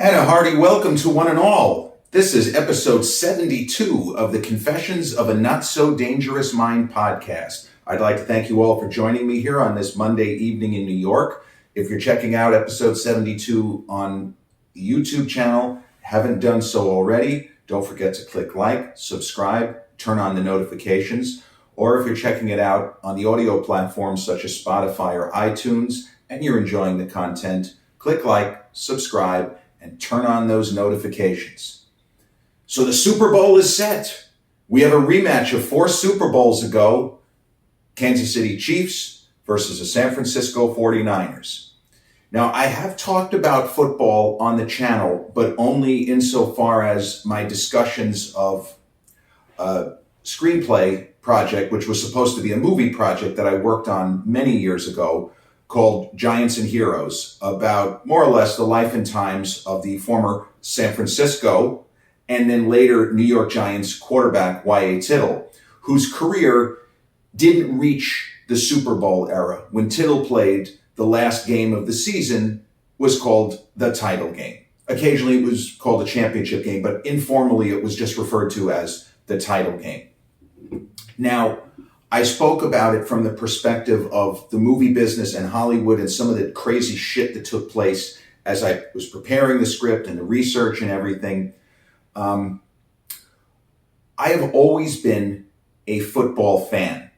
And a hearty welcome to one and all. This is episode 72 of the Confessions of a Not So Dangerous Mind podcast. I'd like to thank you all for joining me here on this Monday evening in New York. If you're checking out episode 72 on the YouTube channel, haven't done so already, don't forget to click like, subscribe, turn on the notifications. Or if you're checking it out on the audio platforms such as Spotify or iTunes and you're enjoying the content, click like, subscribe, and turn on those notifications. So the Super Bowl is set. We have a rematch of 4 Super Bowls ago, Kansas City Chiefs versus the San Francisco 49ers. Now, I have talked about football on the channel, but only insofar as my discussions of a screenplay project, which was supposed to be a movie project that I worked on many years ago, called Giants and Heroes, about more or less the life and times of the former San Francisco and then later New York Giants quarterback Y.A. Tittle, whose career didn't reach the Super Bowl era. When Tittle played, the last game of the season was called the title game. Occasionally it was called a championship game, but informally it was just referred to as the title game. Now, I spoke about it from the perspective of the movie business and Hollywood and some of the crazy shit that took place as I was preparing the script and the research and everything. I have always been a football fan.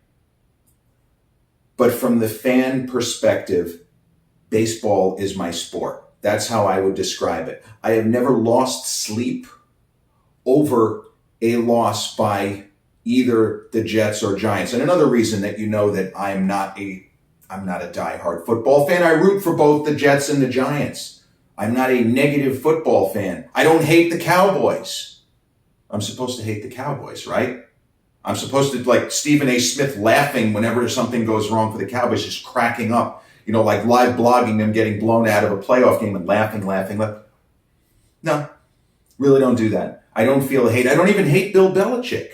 But from the fan perspective, baseball is my sport. That's how I would describe it. I have never lost sleep over a loss by either the Jets or Giants. And another reason that you know that I'm not a diehard football fan. I root for both the Jets and the Giants. I'm not a negative football fan. I don't hate the Cowboys. I'm supposed to hate the Cowboys, right? I'm supposed to, like Stephen A. Smith, laughing whenever something goes wrong for the Cowboys, just cracking up, like live blogging them getting blown out of a playoff game and laughing. No, really don't do that. I don't feel hate. I don't even hate Bill Belichick.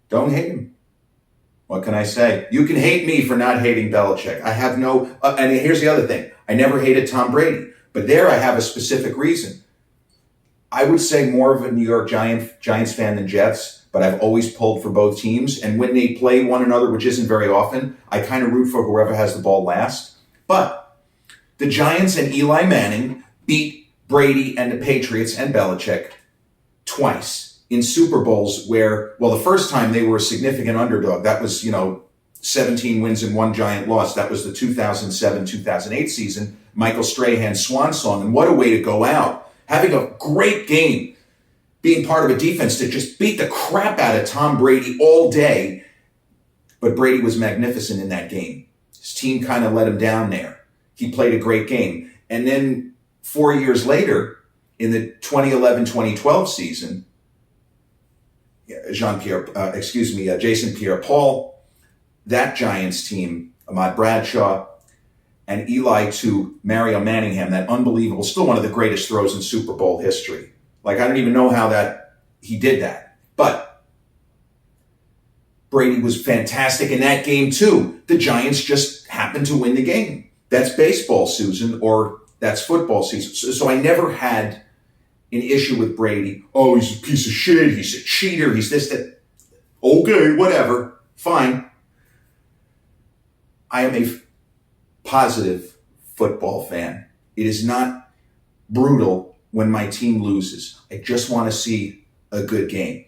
Don't hate him. What can I say? You can hate me for not hating Belichick. I have no, and here's the other thing. I never hated Tom Brady, but there I have a specific reason. I would say more of a New York Giants fan than Jets, but I've always pulled for both teams. And when they play one another, which isn't very often, I kind of root for whoever has the ball last. But the Giants and Eli Manning beat Brady and the Patriots and Belichick twice in Super Bowls where, the first time they were a significant underdog. That was, 17 wins and 1 giant loss. That was the 2007-2008 season, Michael Strahan's swan song. And what a way to go out. Having a great game, being part of a defense that just beat the crap out of Tom Brady all day. But Brady was magnificent in that game. His team kind of let him down there. He played a great game. And then 4 years later, in the 2011-2012 season, Jason Pierre-Paul, that Giants team, Ahmad Bradshaw, and Eli to Mario Manningham, that unbelievable, still one of the greatest throws in Super Bowl history. I don't even know how he did that. But Brady was fantastic in that game too. The Giants just happened to win the game. That's baseball, Susan, or that's football season. So I never had an issue with Brady. Oh, he's a piece of shit. He's a cheater. He's this, that. Okay, whatever. Fine. I am a positive football fan. It is not brutal when my team loses. I just want to see a good game.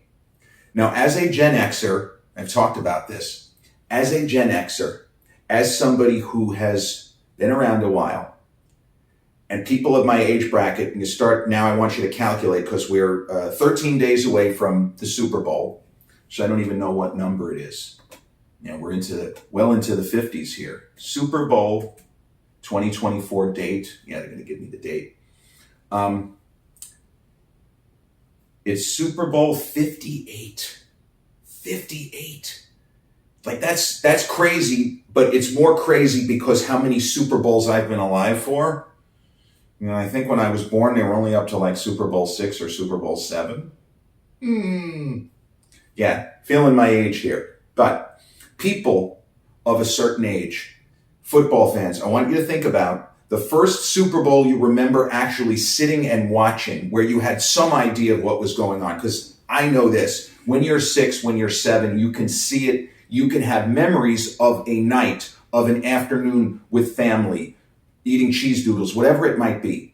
Now, as a Gen Xer, I've talked about this. As a Gen Xer, as somebody who has been around a while, and people of my age bracket, and I want you to calculate because we're 13 days away from the Super Bowl. So I don't even know what number it is. We're into the 50s here. Super Bowl 2024 date. Yeah, they're going to give me the date. It's Super Bowl 58. 58. That's crazy, but it's more crazy because how many Super Bowls I've been alive for. I think when I was born, they were only up to Super Bowl 6 or Super Bowl 7. Yeah, feeling my age here. But people of a certain age, football fans, I want you to think about The first Super Bowl you remember actually sitting and watching, where you had some idea of what was going on. Because I know this, when you're 6, when you're 7, you can see it. You can have memories of a night, of an afternoon with family, eating cheese doodles, whatever it might be.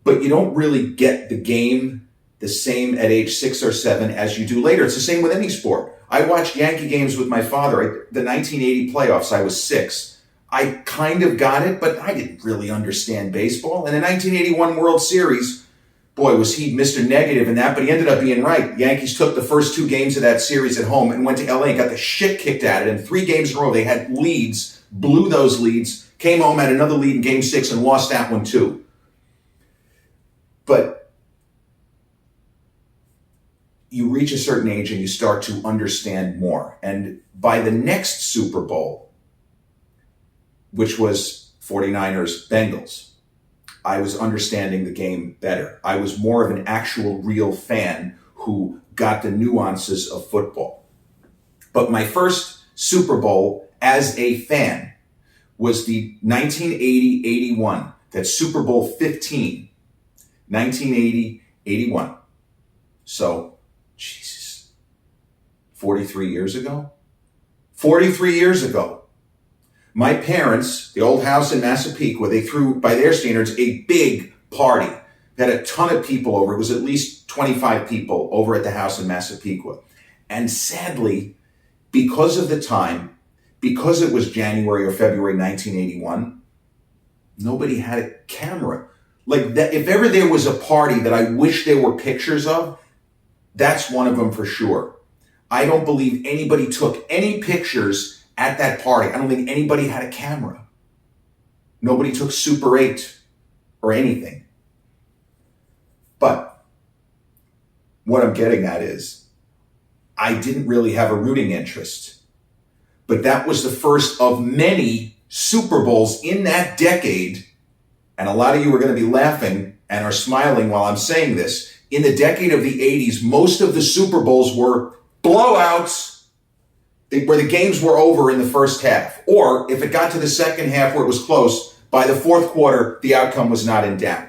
But you don't really get the game the same at age 6 or 7 as you do later. It's the same with any sport. I watched Yankee games with my father. The 1980 playoffs, I was 6. I kind of got it, but I didn't really understand baseball. And the 1981 World Series, boy, was he Mr. Negative in that, but he ended up being right. Yankees took the first 2 games of that series at home and went to LA and got the shit kicked out of it. And 3 games in a row, they had leads, blew those leads, came home, had another lead in game 6 and lost that one too. But you reach a certain age and you start to understand more. And by the next Super Bowl, which was 49ers Bengals, I was understanding the game better. I was more of an actual real fan who got the nuances of football. But my first Super Bowl as a fan was the 1980-81, that's Super Bowl 15, 1980-81. So, Jesus, 43 years ago? 43 years ago. My parents, the old house in Massapequa, they threw, by their standards, a big party. They had a ton of people over. It was at least 25 people over at the house in Massapequa. And sadly, because of the time, because it was January or February 1981, nobody had a camera. Like that, if ever there was a party that I wish there were pictures of, that's one of them for sure. I don't believe anybody took any pictures at that party. I don't think anybody had a camera. Nobody took Super 8 or anything. But what I'm getting at is I didn't really have a rooting interest. But that was the first of many Super Bowls in that decade. And a lot of you are going to be laughing and are smiling while I'm saying this. In the decade of the 80s, most of the Super Bowls were blowouts, where the games were over in the first half. Or if it got to the second half where it was close, by the fourth quarter, the outcome was not in doubt.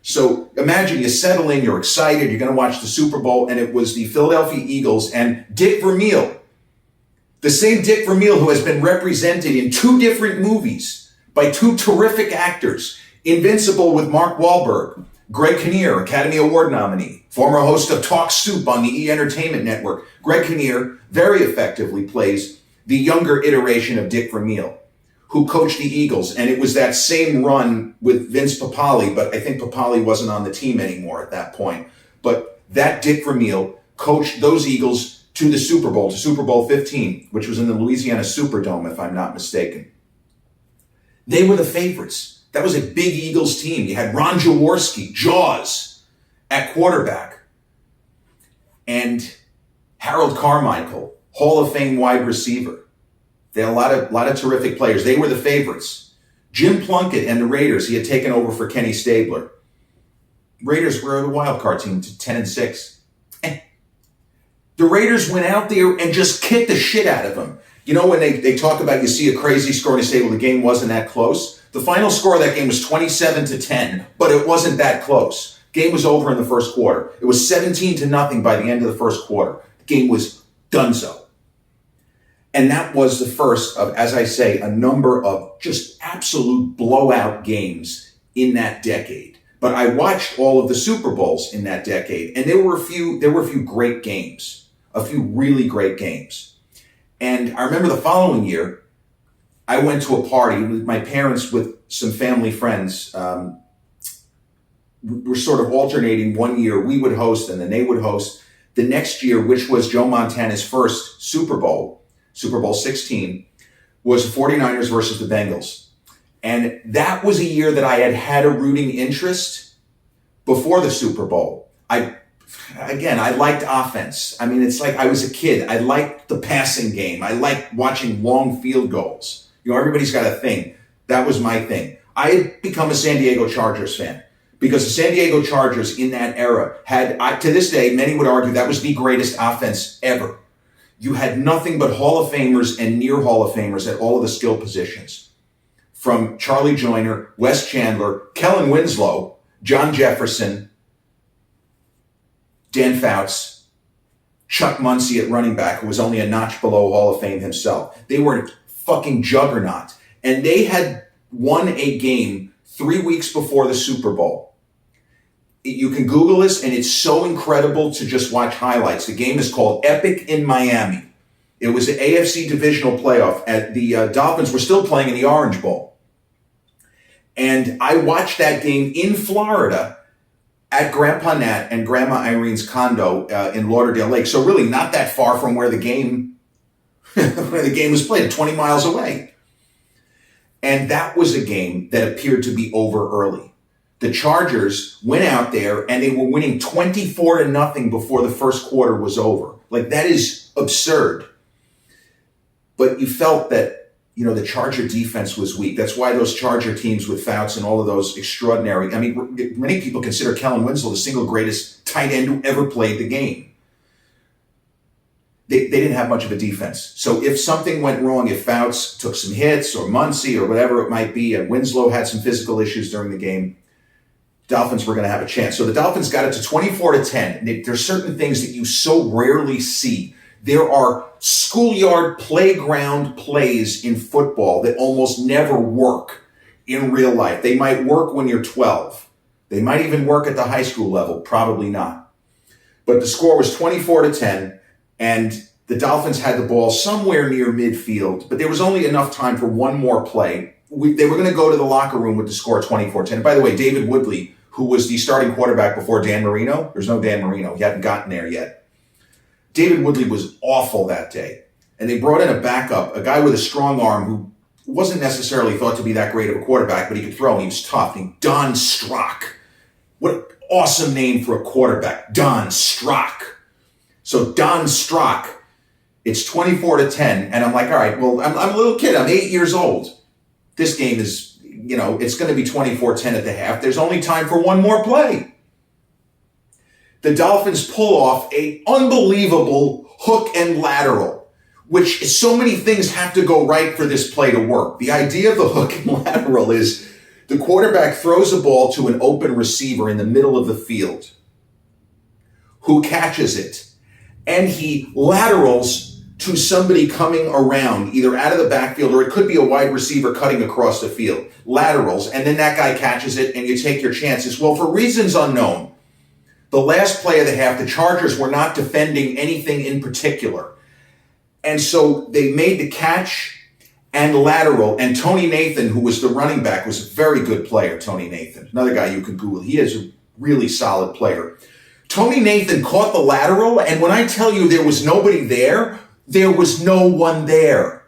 So imagine you settle in, you're excited, you're going to watch the Super Bowl, and it was the Philadelphia Eagles and Dick Vermeil. The same Dick Vermeil who has been represented in 2 different movies by 2 terrific actors. Invincible with Mark Wahlberg. Greg Kinnear, Academy Award nominee, former host of Talk Soup on the E! Entertainment Network. Greg Kinnear very effectively plays the younger iteration of Dick Vermeil, who coached the Eagles. And it was that same run with Vince Papale, but I think Papale wasn't on the team anymore at that point. But that Dick Vermeil coached those Eagles to the Super Bowl, to Super Bowl 15, which was in the Louisiana Superdome, if I'm not mistaken. They were the favorites. That was a big Eagles team. You had Ron Jaworski, Jaws, at quarterback. And Harold Carmichael, Hall of Fame wide receiver. They had a lot of terrific players. They were the favorites. Jim Plunkett and the Raiders, he had taken over for Kenny Stabler. Raiders were a wild card team to 10-6. And the Raiders went out there and just kicked the shit out of them. You know, when they talk about, you see a crazy score and you say, well, the game wasn't that close. The final score of that game was 27-10, but it wasn't that close. Game was over in the first quarter. It was 17-0 by the end of the first quarter. The game was donezo. And that was the first of, as I say, a number of just absolute blowout games in that decade. But I watched all of the Super Bowls in that decade, and there were a few great games, a few really great games. And I remember the following year, I went to a party with my parents with some family friends. We're sort of alternating. One year we would host and then they would host. The next year, which was Joe Montana's first Super Bowl, Super Bowl 16, was 49ers versus the Bengals. And that was a year that I had a rooting interest before the Super Bowl. I liked offense. I mean, it's like I was a kid. I liked the passing game. I liked watching long field goals. You know, everybody's got a thing. That was my thing. I had become a San Diego Chargers fan because the San Diego Chargers in that era to this day, many would argue that was the greatest offense ever. You had nothing but Hall of Famers and near Hall of Famers at all of the skill positions. from Charlie Joyner, Wes Chandler, Kellen Winslow, John Jefferson, Dan Fouts, Chuck Muncie at running back, who was only a notch below Hall of Fame himself. They were a fucking juggernaut. And they had won a game 3 weeks before the Super Bowl. You can Google this, and it's so incredible to just watch highlights. The game is called Epic in Miami. It was an AFC divisional playoff. The Dolphins were still playing in the Orange Bowl. And I watched that game in Florida at Grandpa Nat and Grandma Irene's condo in Lauderdale Lake. So really not that far from where the game was played, 20 miles away. And that was a game that appeared to be over early. The Chargers went out there and they were winning 24-0 before the first quarter was over. Like, that is absurd. But you felt that, the Charger defense was weak. That's why those Charger teams with Fouts and all of those extraordinary, many people consider Kellen Winslow the single greatest tight end who ever played the game. They didn't have much of a defense. So if something went wrong, if Fouts took some hits or Muncie or whatever it might be, and Winslow had some physical issues during the game, Dolphins were going to have a chance. So the Dolphins got it to 24-10. There's certain things that you so rarely see. There are schoolyard playground plays in football that almost never work in real life. They might work when you're 12. They might even work at the high school level. Probably not. But the score was 24-10, and the Dolphins had the ball somewhere near midfield, but there was only enough time for one more play. They were going to go to the locker room with the score 24-10. And by the way, David Woodley, who was the starting quarterback before Dan Marino, there's no Dan Marino. He hadn't gotten there yet. David Woodley was awful that day. And they brought in a backup, a guy with a strong arm who wasn't necessarily thought to be that great of a quarterback, but he could throw and he was tough. Named Don Strock. What an awesome name for a quarterback. Don Strock. So Don Strock, it's 24-10. And I'm like, all right, well, I'm a little kid. I'm 8 years old. This game is, it's going to be 24-10 at the half. There's only time for one more play. The Dolphins pull off a unbelievable hook and lateral, which so many things have to go right for this play to work. The idea of the hook and lateral is the quarterback throws a ball to an open receiver in the middle of the field who catches it, and he laterals to somebody coming around, either out of the backfield or it could be a wide receiver cutting across the field. Laterals, and then that guy catches it and you take your chances. Well, for reasons unknown, the last play of the half, the Chargers were not defending anything in particular. And so they made the catch and lateral. And Tony Nathan, who was the running back, was a very good player, Tony Nathan. Another guy you could Google. He is a really solid player. Tony Nathan caught the lateral, and when I tell you there was nobody there, there was no one there.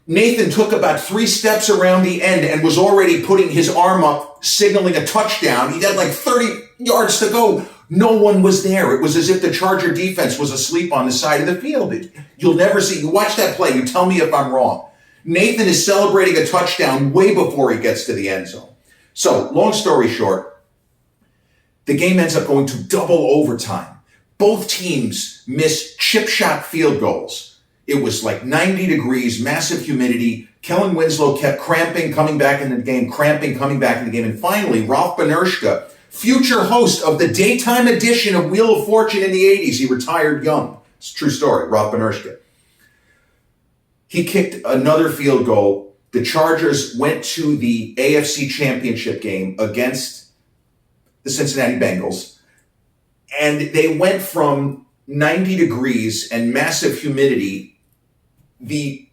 Nathan took about 3 steps around the end and was already putting his arm up, signaling a touchdown. He had like 30 yards to go. No one was there. It was as if the Charger defense was asleep on the side of the field. You'll never see. You watch that play. You tell me if I'm wrong. Nathan is celebrating a touchdown way before he gets to the end zone. So, long story short, the game ends up going to double overtime. Both teams miss chip shot field goals. It was like 90 degrees, massive humidity. Kellen Winslow kept cramping, coming back in the game, cramping, coming back in the game. And finally, Ralph Benershka, future host of the daytime edition of Wheel of Fortune in the 80s, he retired young. It's a true story, Ralph Benershka. He kicked another field goal. The Chargers went to the AFC Championship game against the Cincinnati Bengals. And they went from 90 degrees and massive humidity. The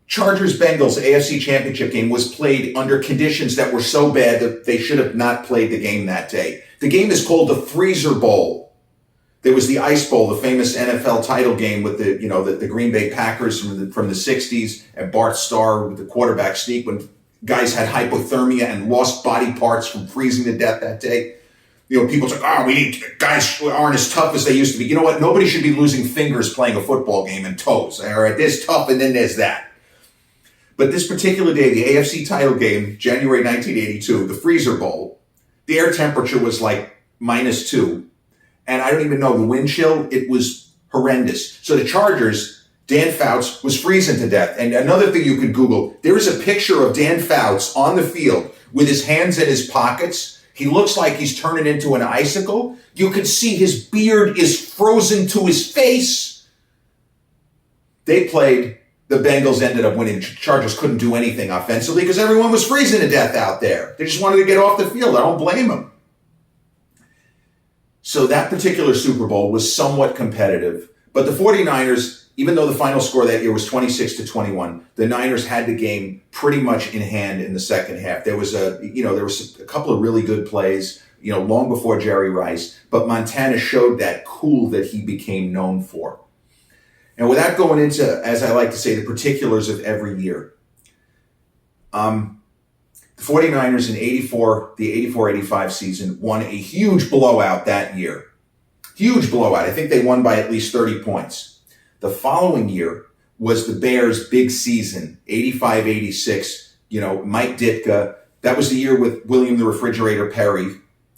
Chargers-Bengals AFC Championship game was played under conditions that were so bad that they should have not played the game that day. The game is called the Freezer Bowl. There was the Ice Bowl, the famous NFL title game with the Green Bay Packers from the 60s, and Bart Starr with the quarterback sneak when guys had hypothermia and lost body parts from freezing to death that day. People say, guys aren't as tough as they used to be. You know what? Nobody should be losing fingers playing a football game and toes. All right, this tough and then there's that. But this particular day, the AFC title game, January 1982, the Freezer Bowl, the air temperature was like -2. And I don't even know, the wind chill, it was horrendous. So the Chargers Dan Fouts was freezing to death. And another thing you could Google, there is a picture of Dan Fouts on the field with his hands in his pockets. He looks like he's turning into an icicle. You can see his beard is frozen to his face. They played. The Bengals ended up winning. The Chargers couldn't do anything offensively because everyone was freezing to death out there. They just wanted to get off the field. I don't blame them. So that particular Super Bowl was somewhat competitive. But the 49ers, even though the final score that year was 26-21, the Niners had the game pretty much in hand in the second half. There was a couple of really good plays, long before Jerry Rice, but Montana showed that cool that he became known for. And without going into, as I like to say, the particulars of every year, the 49ers in the 84-85 season won a huge blowout that year. Huge blowout. I think they won by at least 30 points. The following year was the Bears' big season, 85-86, Mike Ditka. That was the year with William the Refrigerator Perry.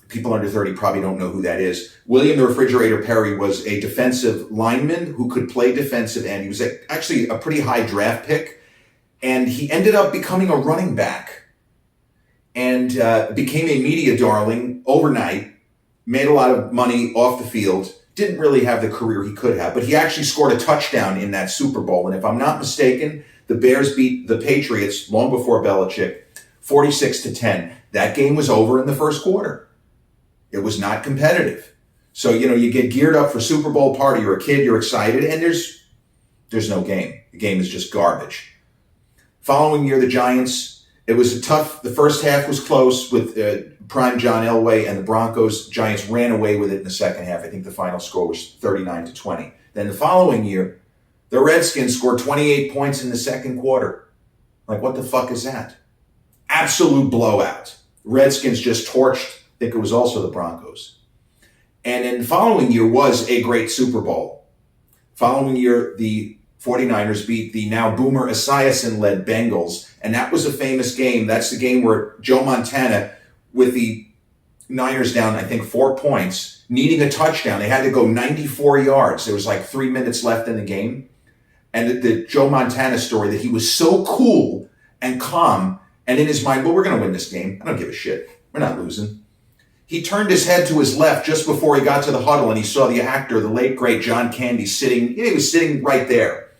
People under 30 probably don't know who that is. William the Refrigerator Perry was a defensive lineman who could play defensive end. He was actually a pretty high draft pick, and he ended up becoming a running back and became a media darling overnight, made a lot of money off the field, didn't really have the career he could have, but he actually scored a touchdown in that Super Bowl. And if I'm not mistaken, the Bears beat the Patriots long before Belichick, 46-10. That game was over in the first quarter. It was not competitive. So, you get geared up for Super Bowl party. You're a kid, you're excited, and there's no game. The game is just garbage. Following year, the Giants, it was the first half was close with prime John Elway and the Broncos. Giants ran away with it in the second half. I think the final score was 39-20. Then the following year, the Redskins scored 28 points in the second quarter. Like, what the fuck is that? Absolute blowout. Redskins just torched, I think it was also the Broncos. And then the following year was a great Super Bowl. Following year, the 49ers beat the now Boomer Esiason-led Bengals, and that was a famous game. That's the game where Joe Montana, with the Niners down, I think, 4 points, needing a touchdown. They had to go 94 yards. There was like 3 minutes left in the game. And the Joe Montana story that he was so cool and calm, and in his mind, well, we're going to win this game. I don't give a shit. We're not losing. He turned his head to his left just before he got to the huddle, and he saw the actor, the late, great John Candy, sitting. He was sitting right there.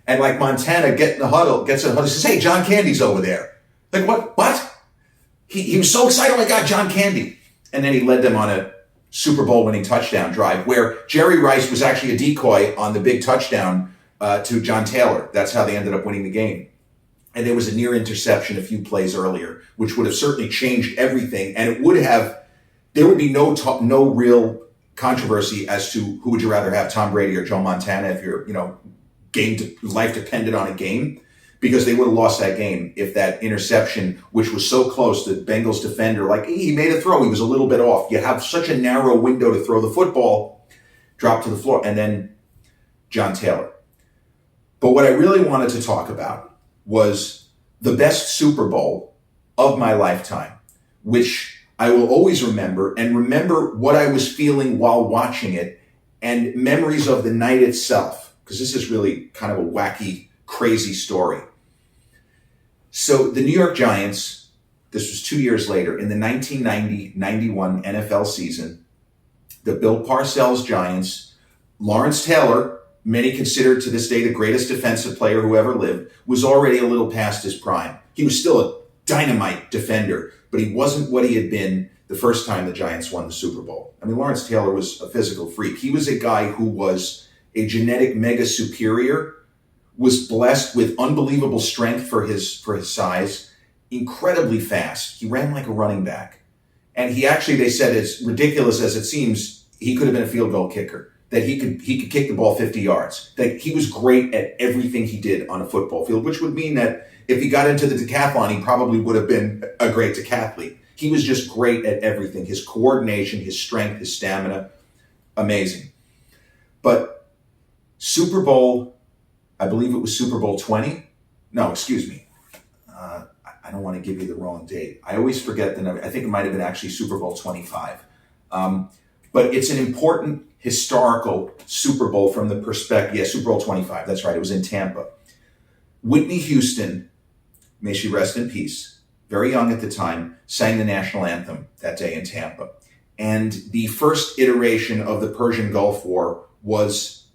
And like Montana gets in the huddle, he says, hey, John Candy's over there. Like, what? He was so excited, oh my God, John Candy. And then he led them on a Super Bowl winning touchdown drive where Jerry Rice was actually a decoy on the big touchdown to John Taylor. That's how they ended up winning the game. And there was a near interception a few plays earlier, which would have certainly changed everything. And there would be no real controversy as to who would you rather have, Tom Brady or Joe Montana, if your life depended on a game, because they would have lost that game if that interception, which was so close, the Bengals defender, he made a throw, he was a little bit off. You have such a narrow window to throw the football, drop to the floor, and then John Taylor. But what I really wanted to talk about was the best Super Bowl of my lifetime, which I will always remember, and remember what I was feeling while watching it, and memories of the night itself, because this is really kind of a wacky, crazy story. So the New York Giants, this was 2 years later, in the 1990-91 NFL season, the Bill Parcells Giants, Lawrence Taylor, many consider to this day the greatest defensive player who ever lived, was already a little past his prime. He was still a dynamite defender, but he wasn't what he had been the first time the Giants won the Super Bowl. I mean, Lawrence Taylor was a physical freak. He was a guy who was a genetic mega superior, was blessed with unbelievable strength for his size, incredibly fast. He ran like a running back. And he actually, they said, as ridiculous as it seems, he could have been a field goal kicker, that he could kick the ball 50 yards, that he was great at everything he did on a football field, which would mean that if he got into the decathlon, he probably would have been a great decathlete. He was just great at everything. His coordination, his strength, his stamina, amazing. But Super Bowl, I believe it was Super Bowl 20. No, excuse me. I don't want to give you the wrong date. I always forget the number. I think it might have been actually Super Bowl 25. But it's an important historical Super Bowl from the perspective, Super Bowl 25, that's right, it was in Tampa. Whitney Houston, may she rest in peace, very young at the time, sang the national anthem that day in Tampa. And the first iteration of the Persian Gulf War was,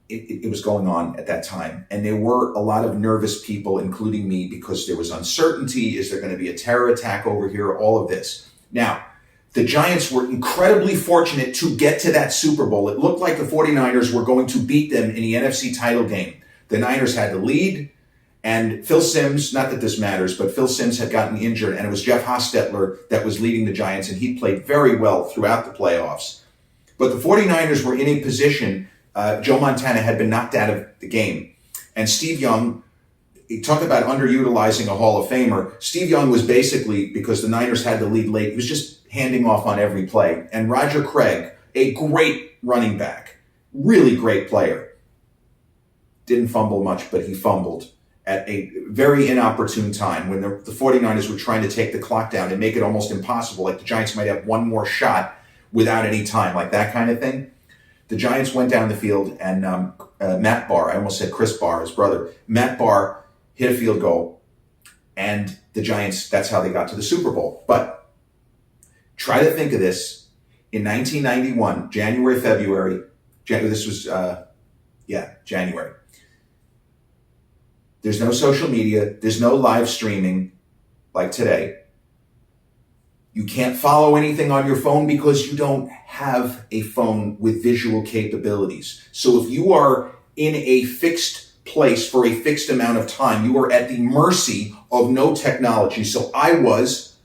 it was going on at that time. And there were a lot of nervous people, including me, because there was uncertainty. Is there going to be a terror attack over here? All of this. Now, the Giants were incredibly fortunate to get to that Super Bowl. It looked like the 49ers were going to beat them in the NFC title game. The Niners had the lead, and Phil Simms, not that this matters, but Phil Simms had gotten injured, and it was Jeff Hostetler that was leading the Giants, and he played very well throughout the playoffs. But the 49ers were in a position, Joe Montana had been knocked out of the game, and Steve Young, talk about underutilizing a Hall of Famer. Steve Young was basically, because the Niners had the lead late, he was just handing off on every play. And Roger Craig, a great running back, really great player, didn't fumble much, but he fumbled at a very inopportune time when the 49ers were trying to take the clock down and make it almost impossible, like the Giants might have one more shot without any time, like that kind of thing. The Giants went down the field, and Matt Barr, I almost said Chris Barr, his brother, Matt Barr hit a field goal, and the Giants, that's how they got to the Super Bowl. But try to think of this. In 1991, February, this was, January. There's no social media. There's no live streaming like today. You can't follow anything on your phone because you don't have a phone with visual capabilities. So if you are in a fixed place for a fixed amount of time, you are at the mercy of no technology. So I was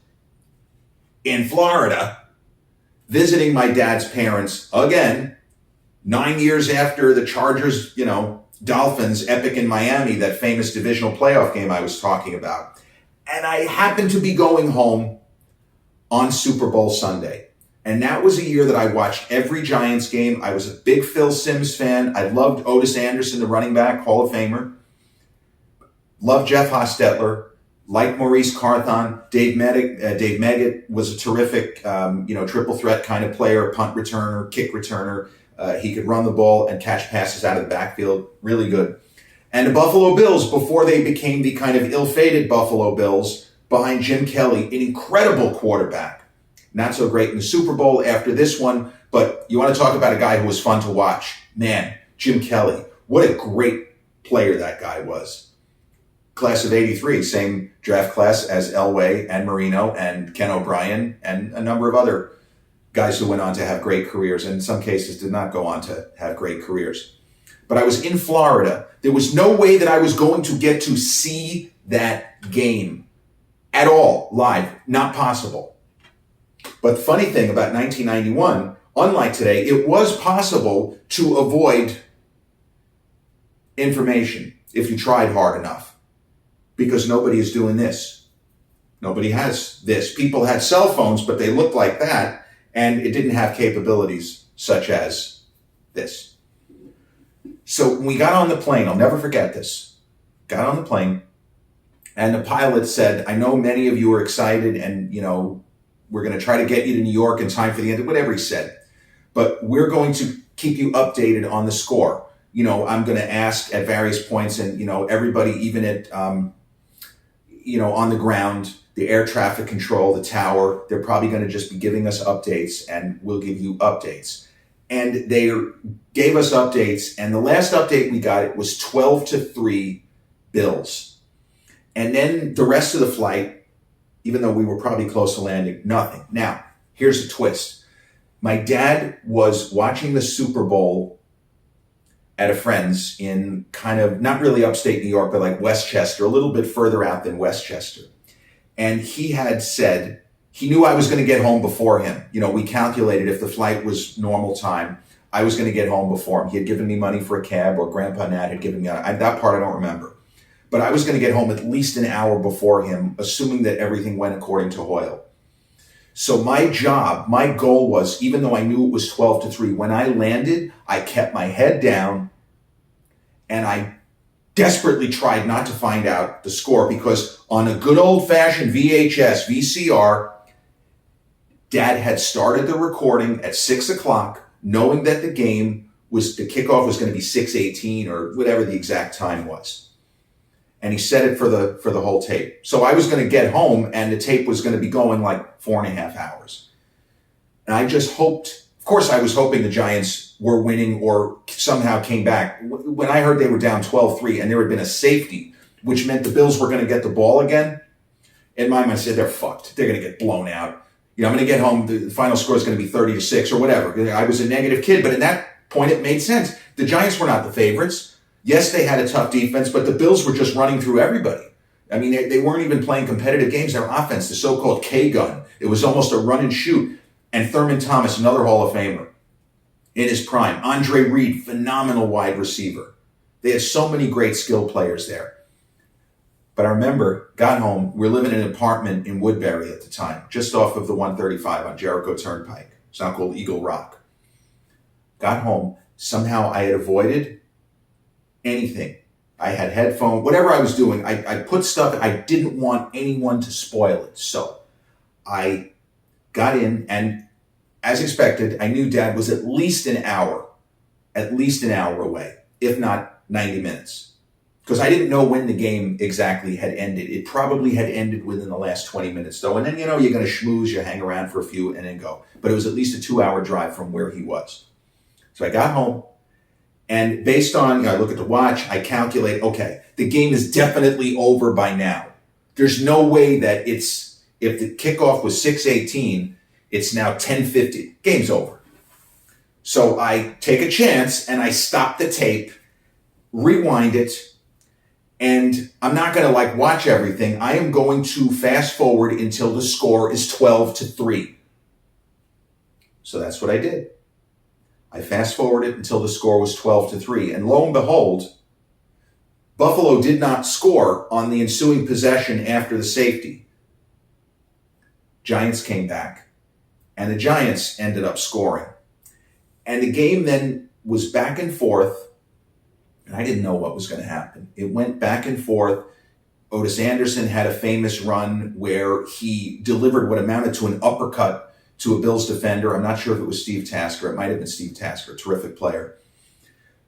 in Florida visiting my dad's parents again, 9 years after the Chargers, Dolphins epic in Miami, that famous divisional playoff game I was talking about. And I happened to be going home on Super Bowl Sunday. And that was a year that I watched every Giants game. I was a big Phil Simms fan. I loved Otis Anderson, the running back, Hall of Famer. Loved Jeff Hostetler. Liked Maurice Carthon. Dave Meggett was a terrific, triple threat kind of player, punt returner, kick returner. He could run the ball and catch passes out of the backfield. Really good. And the Buffalo Bills, before they became the kind of ill-fated Buffalo Bills, behind Jim Kelly, an incredible quarterback. Not so great in the Super Bowl after this one, but you want to talk about a guy who was fun to watch. Man, Jim Kelly. What a great player that guy was. Class of 83, same draft class as Elway and Marino and Ken O'Brien and a number of other guys who went on to have great careers, and in some cases did not go on to have great careers. But I was in Florida. There was no way that I was going to get to see that game at all live. Not possible. But the funny thing about 1991, unlike today, it was possible to avoid information if you tried hard enough, because nobody is doing this. Nobody has this. People had cell phones, but they looked like that, and it didn't have capabilities such as this. So when we got on the plane, I'll never forget this, got on the plane, and the pilot said, I know many of you are excited, and, we're going to try to get you to New York in time for the end, whatever he said. But we're going to keep you updated on the score. I'm going to ask at various points, and, everybody, even at, on the ground, the air traffic control, the tower, they're probably going to just be giving us updates, and we'll give you updates. And they gave us updates, and the last update we got, it was 12-3 Bills. And then the rest of the flight, even though we were probably close to landing, nothing. Now, here's the twist. My dad was watching the Super Bowl at a friend's in kind of, not really upstate New York, but like Westchester, a little bit further out than Westchester. And he had said, he knew I was going to get home before him. We calculated if the flight was normal time, I was going to get home before him. He had given me money for a cab, or Grandpa Nat had given me, that part I don't remember. But I was going to get home at least an hour before him, assuming that everything went according to Hoyle. So my goal was, even though I knew it was 12-3, when I landed, I kept my head down, and I desperately tried not to find out the score, because on a good old-fashioned VHS, VCR, Dad had started the recording at 6 o'clock, knowing that the kickoff was going to be 6:18 or whatever the exact time was. And he set it for the whole tape. So I was going to get home and the tape was going to be going like 4.5 hours. And I just hoped, of course I was hoping the Giants were winning or somehow came back. When I heard they were down 12-3 and there had been a safety, which meant the Bills were going to get the ball again, in my mind I said, they're fucked. They're going to get blown out. I'm going to get home, the final score is going to be 30-6 or whatever. I was a negative kid, but at that point it made sense. The Giants were not the favorites. Yes, they had a tough defense, but the Bills were just running through everybody. I mean, they weren't even playing competitive games. Their offense, the so-called K-gun, it was almost a run and shoot. And Thurman Thomas, another Hall of Famer, in his prime. Andre Reed, phenomenal wide receiver. They had so many great skill players there. But I remember, got home, we were living in an apartment in Woodbury at the time, just off of the 135 on Jericho Turnpike. It's now called Eagle Rock. Got home, somehow I had avoided anything. I had headphones, whatever I was doing, I put stuff, I didn't want anyone to spoil it. So I got in, and as expected, I knew Dad was at least an hour away, if not 90 minutes. Because I didn't know when the game exactly had ended. It probably had ended within the last 20 minutes, though. And then, you're going to schmooze, you hang around for a few, and then go. But it was at least a 2-hour drive from where he was. So I got home, and based on, I look at the watch, I calculate, okay, the game is definitely over by now. There's no way that if the kickoff was 6:18, it's now 10:50. Game's over. So I take a chance, and I stop the tape, rewind it, and I'm not going to watch everything. I am going to fast forward until the score is 12-3. So that's what I did. I fast forwarded until the score was 12-3. And lo and behold, Buffalo did not score on the ensuing possession after the safety. Giants came back, and the Giants ended up scoring. And the game then was back and forth. And I didn't know what was going to happen. It went back and forth. Otis Anderson had a famous run where he delivered what amounted to an uppercut to a Bills defender. I'm not sure if it was Steve Tasker. It might have been Steve Tasker, terrific player.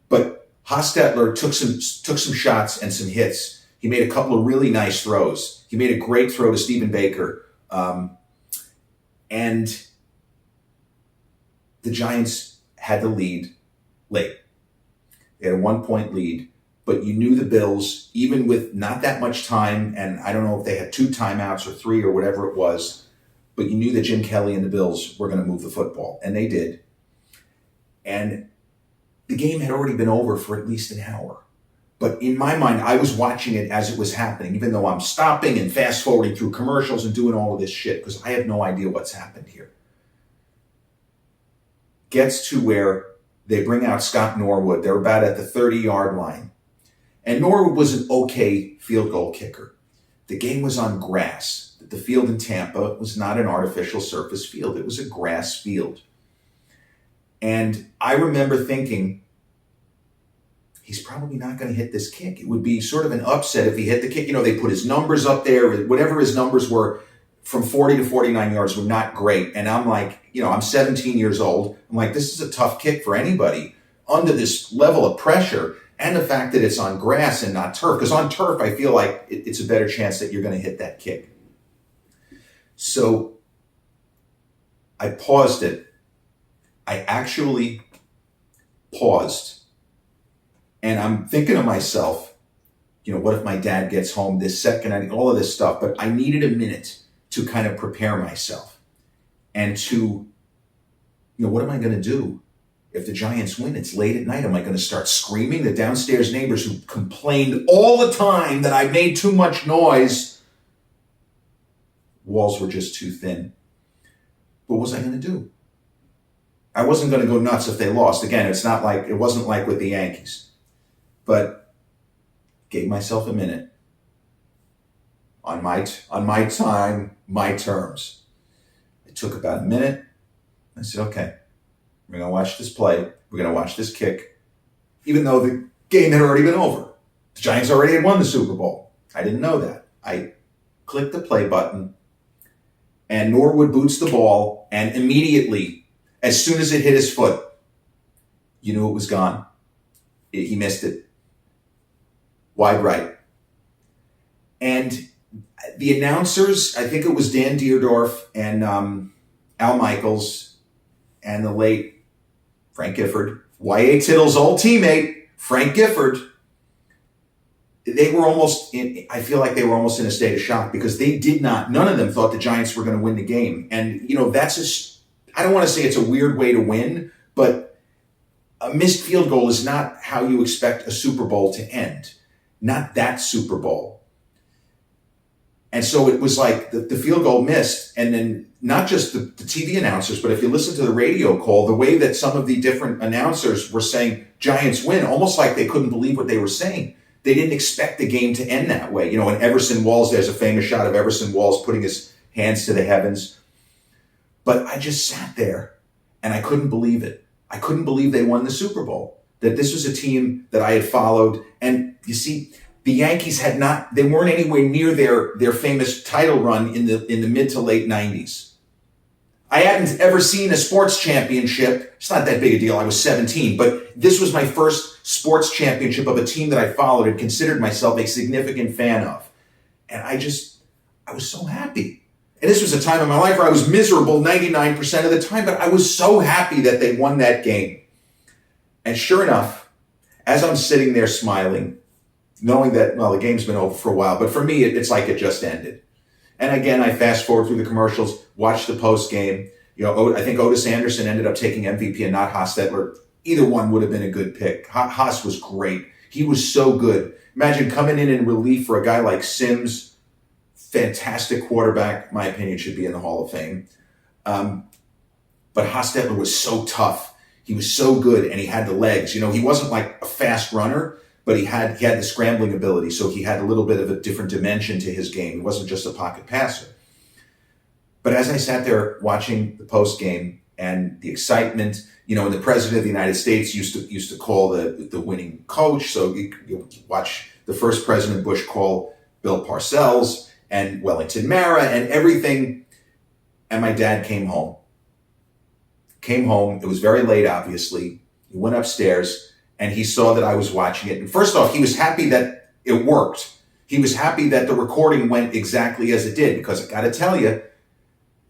But Hostetler took some shots and some hits. He made a couple of really nice throws. He made a great throw to Stephen Baker. And the Giants had the lead late. They had a 1-point lead, but you knew the Bills, even with not that much time, and I don't know if they had 2 timeouts or 3 or whatever it was, but you knew that Jim Kelly and the Bills were going to move the football, and they did. And the game had already been over for at least an hour. But in my mind, I was watching it as it was happening, even though I'm stopping and fast forwarding through commercials and doing all of this shit, because I have no idea what's happened here. Gets to where they bring out Scott Norwood. They're about at the 30-yard line. And Norwood was an okay field goal kicker. The game was on grass. The field in Tampa was not an artificial surface field. It was a grass field. And I remember thinking, he's probably not going to hit this kick. It would be sort of an upset if he hit the kick. They put his numbers up there. Whatever his numbers were from 40 to 49 yards were not great. And I'm like, I'm 17 years old. I'm like, this is a tough kick for anybody under this level of pressure, and the fact that it's on grass and not turf. Because on turf, I feel like it's a better chance that you're going to hit that kick. So I paused it. I actually paused. And I'm thinking to myself, what if my dad gets home this second? All of this stuff. But I needed a minute to kind of prepare myself. And to, what am I going to do if the Giants win? It's late at night. Am I going to start screaming? The downstairs neighbors who complained all the time that I made too much noise. Walls were just too thin. What was I going to do? I wasn't going to go nuts if they lost. Again, it wasn't like with the Yankees. But gave myself a minute. On my time, my terms. It took about a minute. I said, okay, we're going to watch this play. We're going to watch this kick. Even though the game had already been over. The Giants already had won the Super Bowl. I didn't know that. I clicked the play button, and Norwood boots the ball, and immediately, as soon as it hit his foot, you knew it was gone. He missed it. Wide right. And the announcers, I think it was Dan Deerdorf and Al Michaels and the late Frank Gifford, Y.A. Tittle's old teammate, Frank Gifford, they were I feel like they were almost in a state of shock because none of them thought the Giants were going to win the game. And, I don't want to say it's a weird way to win, but a missed field goal is not how you expect a Super Bowl to end. Not that Super Bowl. And so it was like the field goal missed, and then not just the TV announcers, but if you listen to the radio call, the way that some of the different announcers were saying Giants win, almost like they couldn't believe what they were saying. They didn't expect the game to end that way. And Everson Walls, there's a famous shot of Everson Walls putting his hands to the heavens. But I just sat there and I couldn't believe it. I couldn't believe they won the Super Bowl, that this was a team that I had followed. And you see, the Yankees they weren't anywhere near their famous title run in the mid to late 90s. I hadn't ever seen a sports championship. It's not that big a deal. I was 17, but this was my first sports championship of a team that I followed and considered myself a significant fan of. And I was so happy. And this was a time in my life where I was miserable 99% of the time, but I was so happy that they won that game. And sure enough, as I'm sitting there smiling, knowing that, the game's been over for a while, but for me, it's like it just ended. And again, I fast forward through the commercials, watch the post game. I think Otis Anderson ended up taking MVP and not Hostetler. Either one would have been a good pick. Haas was great. He was so good. Imagine coming in relief for a guy like Sims, fantastic quarterback. My opinion, should be in the Hall of Fame. But Hostetler was so tough. He was so good, and he had the legs. He wasn't like a fast runner, but he had the scrambling ability, so he had a little bit of a different dimension to his game. He wasn't just a pocket passer. But as I sat there watching the post game and the excitement, and the president of the United States used to call the winning coach. So you watch the first President Bush call Bill Parcells and Wellington Mara and everything. And my dad came home. It was very late, obviously. He went upstairs and he saw that I was watching it. And first off, he was happy that it worked. He was happy that the recording went exactly as it did, because I got to tell you,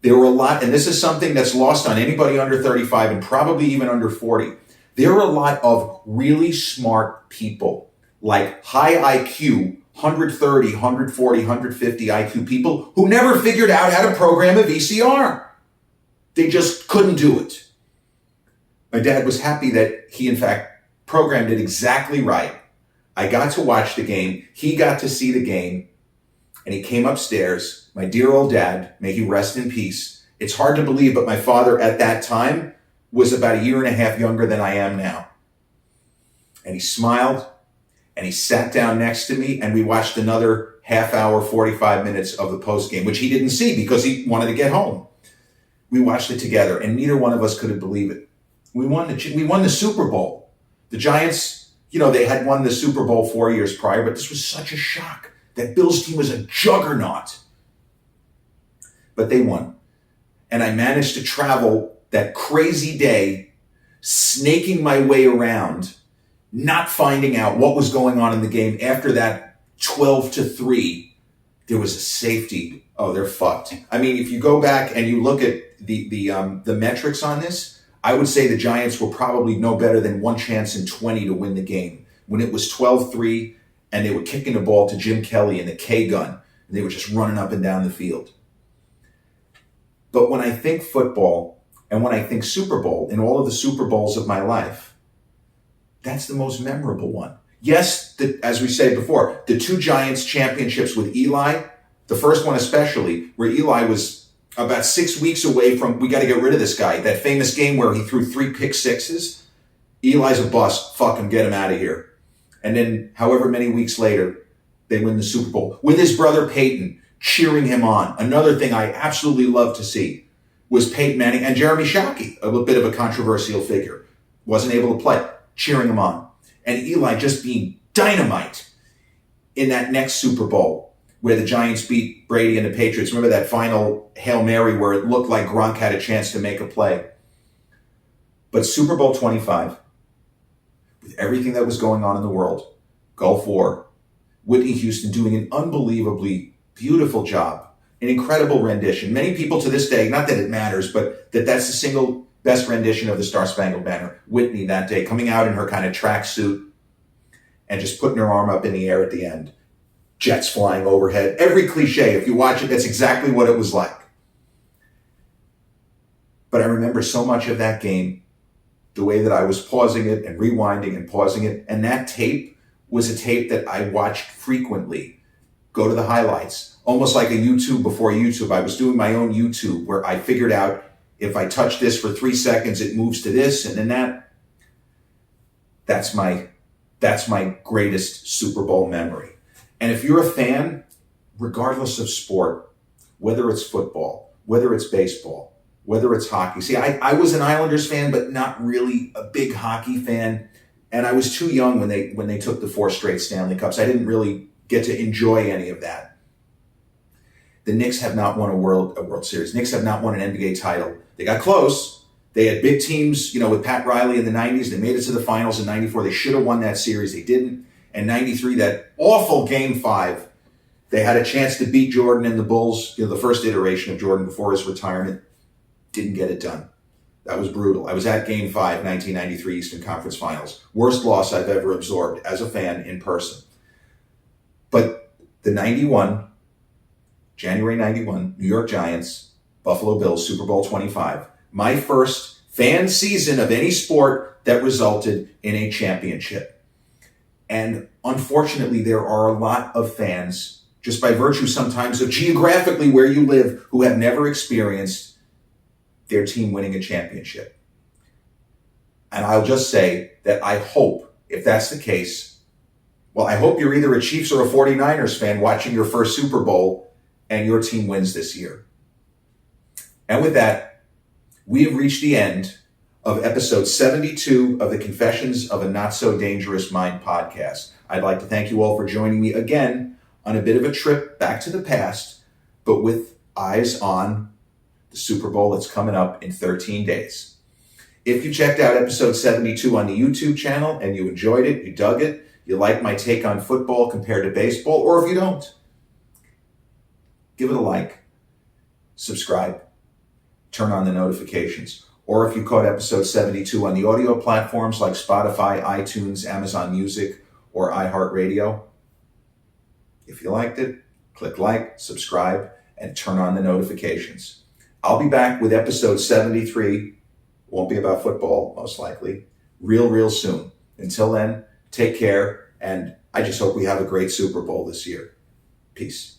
there were a lot, and this is something that's lost on anybody under 35 and probably even under 40. There are a lot of really smart people, like high IQ, 130, 140, 150 IQ people who never figured out how to program a VCR. They just couldn't do it. My dad was happy that he, in fact, programmed it exactly right. I got to watch the game. He got to see the game. And he came upstairs. My dear old dad, may he rest in peace. It's hard to believe, but my father at that time was about a year and a half younger than I am now. And he smiled, and he sat down next to me, and we watched another half hour, 45 minutes of the post game, which he didn't see because he wanted to get home. We watched it together, and neither one of us could believe it. We won the Super Bowl. The Giants, they had won the Super Bowl 4 years prior, but this was such a shock. That Bills team was a juggernaut. But they won. And I managed to travel that crazy day, snaking my way around, not finding out what was going on in the game. After that 12-3, there was a safety. Oh, they're fucked. I mean, if you go back and you look at the metrics on this, I would say the Giants were probably no better than 1 chance in 20 to win the game. When it was 12-3, and they were kicking the ball to Jim Kelly in the K-gun, and they were just running up and down the field. But when I think football, and when I think Super Bowl, in all of the Super Bowls of my life, that's the most memorable one. Yes, as we said before, the 2 Giants championships with Eli, the first one especially, where Eli was about 6 weeks away from, we got to get rid of this guy. That famous game where he threw 3 pick sixes. Eli's a bust. Fuck him, get him out of here. And then however many weeks later, they win the Super Bowl with his brother Peyton cheering him on. Another thing I absolutely love to see was Peyton Manning and Jeremy Shockey, a little bit of a controversial figure, wasn't able to play, cheering him on. And Eli just being dynamite in that next Super Bowl. where the Giants beat Brady and the Patriots. Remember that final Hail Mary where it looked like Gronk had a chance to make a play. But Super Bowl 25, with everything that was going on in the world, Gulf War, Whitney Houston doing an unbelievably beautiful job, an incredible rendition. Many people to this day, not that it matters, but that's the single best rendition of the Star Spangled Banner. Whitney that day coming out in her kind of tracksuit and just putting her arm up in the air at the end. Jets flying overhead. Every cliche, if you watch it, that's exactly what it was like. But I remember so much of that game, the way that I was pausing it and rewinding and pausing it. And that tape was a tape that I watched frequently. Go to the highlights. Almost like a YouTube before YouTube. I was doing my own YouTube where I figured out if I touch this for 3 seconds, it moves to this and then that. That's my greatest Super Bowl memory. And if you're a fan, regardless of sport, whether it's football, whether it's baseball, whether it's hockey. See, I was an Islanders fan, but not really a big hockey fan. And I was too young when they took the 4 straight Stanley Cups. I didn't really get to enjoy any of that. The Knicks have not won a World Series. Knicks have not won an NBA title. They got close. They had big teams, with Pat Riley in the 90s. They made it to the finals in 94. They should have won that series. They didn't. And 93, that awful Game 5, they had a chance to beat Jordan and the Bulls, the first iteration of Jordan before his retirement. Didn't get it done. That was brutal. I was at Game 5, 1993 Eastern Conference Finals. Worst loss I've ever absorbed as a fan in person. But the January 91, New York Giants, Buffalo Bills, Super Bowl 25. My first fan season of any sport that resulted in a championship. And unfortunately, there are a lot of fans, just by virtue sometimes of geographically where you live, who have never experienced their team winning a championship. And I'll just say that I hope, if that's the case, I hope you're either a Chiefs or a 49ers fan watching your first Super Bowl and your team wins this year. And with that, we have reached the end of episode 72 of the Confessions of a Not So Dangerous Mind podcast. I'd like to thank you all for joining me again on a bit of a trip back to the past, but with eyes on the Super Bowl that's coming up in 13 days. If you checked out episode 72 on the YouTube channel and you enjoyed it, you dug it, you like my take on football compared to baseball, or if you don't, give it a like, subscribe, turn on the notifications. Or if you caught episode 72 on the audio platforms like Spotify, iTunes, Amazon Music, or iHeartRadio, if you liked it, click like, subscribe, and turn on the notifications. I'll be back with episode 73. Won't be about football, most likely. Real soon. Until then, take care, and I just hope we have a great Super Bowl this year. Peace.